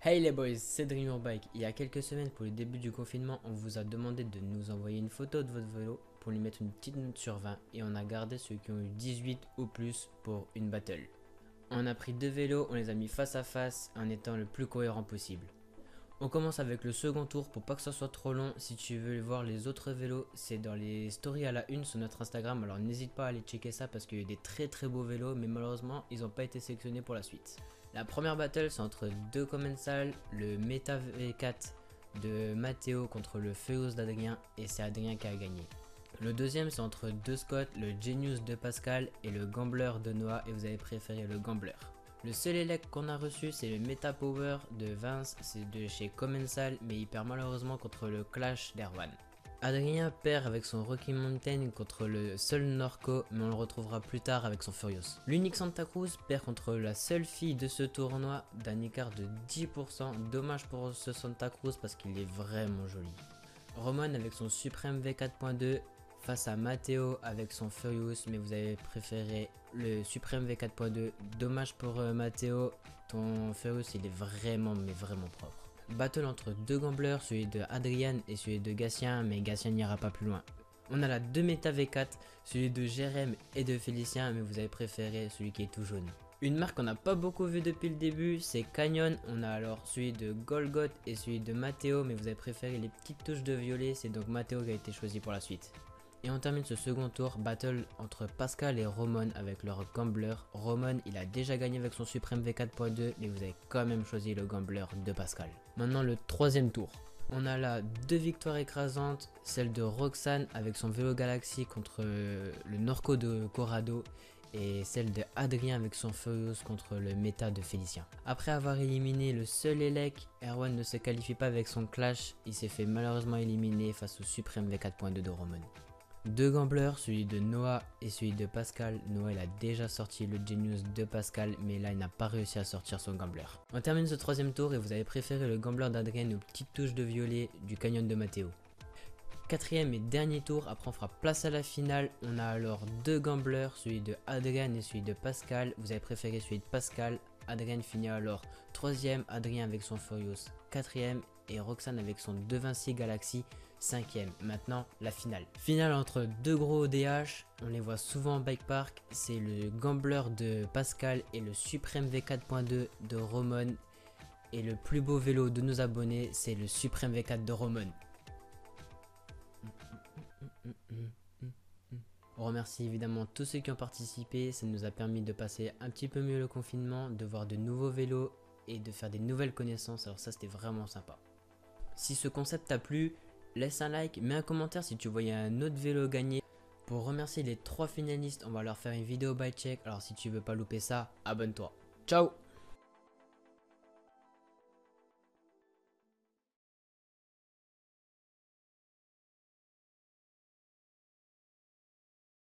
Hey les boys, c'est DreamYourBike. Il y a quelques semaines, pour le début du confinement, on vous a demandé de nous envoyer une photo de votre vélo pour lui mettre une petite note sur 20 et on a gardé ceux qui ont eu 18 ou plus pour une battle. On a pris deux vélos, on les a mis face à face en étant le plus cohérent possible. On commence avec le second tour pour pas que ça soit trop long. Si tu veux voir les autres vélos, c'est dans les stories à la une sur notre Instagram, alors n'hésite pas à aller checker ça parce qu'il y a des très beaux vélos, mais malheureusement ils n'ont pas été sélectionnés pour la suite. La première battle, c'est entre deux commensals, le Meta V4 de Matteo contre le Feus d'Adrien, et c'est Adrien qui a gagné. Le deuxième, c'est entre deux Scott, le Genius de Pascal et le Gambler de Noah, et vous avez préféré le Gambler. Le seul élect qu'on a reçu, c'est le Meta Power de Vince, c'est de chez Commensal, mais il perd malheureusement contre le Clash d'Erwan. Adrien perd avec son Rocky Mountain contre le seul Norco, mais on le retrouvera plus tard avec son Furious. L'unique Santa Cruz perd contre la seule fille de ce tournoi d'un écart de 10%, dommage pour ce Santa Cruz parce qu'il est vraiment joli. Roman avec son Supreme V4.2 face à Matteo avec son Furious, mais vous avez préféré le Supreme V4.2, dommage pour Matteo, ton Furious il est vraiment propre. Battle entre deux gamblers, celui de Adrian et celui de Gatien, mais Gatien n'ira pas plus loin. On a la 2 Meta V4, celui de Jérém et de Félicien, mais vous avez préféré celui qui est tout jaune. Une marque qu'on n'a pas beaucoup vu depuis le début, c'est Canyon. On a alors celui de Golgot et celui de Matteo, mais vous avez préféré les petites touches de violet, c'est donc Matteo qui a été choisi pour la suite. Et on termine ce second tour, battle entre Pascal et Roman avec leur Gambler. Roman, il a déjà gagné avec son Supreme V4.2, mais vous avez quand même choisi le Gambler de Pascal. Maintenant le troisième tour. On a là deux victoires écrasantes, celle de Roxane avec son Vélo Galaxy contre le Norco de Corrado, et celle de Adrien avec son Furious contre le Meta de Félicien. Après avoir éliminé le seul élec, Erwan ne se qualifie pas avec son Clash, il s'est fait malheureusement éliminer face au Supreme V4.2 de Roman. Deux gamblers, celui de Noah et celui de Pascal. Noah il a déjà sorti le Genius de Pascal, mais là il n'a pas réussi à sortir son gambler. On termine ce troisième tour et vous avez préféré le gambler d'Adrien aux petites touches de violet du Canyon de Matteo. Quatrième et dernier tour, après on fera place à la finale. On a alors deux gamblers, celui de Adrien et celui de Pascal. Vous avez préféré celui de Pascal. Adrien finit alors troisième, Adrien avec son Furious quatrième et Roxane avec son De Vinci Galaxy 5ème. Maintenant la finale. Finale entre deux gros ODH, on les voit souvent en bike park, c'est le Gambler de Pascal et le Supreme V4.2 de Roman. Et le plus beau vélo de nos abonnés, c'est le Supreme V4 de Roman. On remercie évidemment tous ceux qui ont participé, ça nous a permis de passer un petit peu mieux le confinement, de voir de nouveaux vélos et de faire des nouvelles connaissances, alors ça c'était vraiment sympa. Si ce concept t'a plu, laisse un like, mets un commentaire si tu voyais un autre vélo gagner. Pour remercier les 3 finalistes, on va leur faire une vidéo by check, alors si tu veux pas louper ça, abonne-toi. Ciao!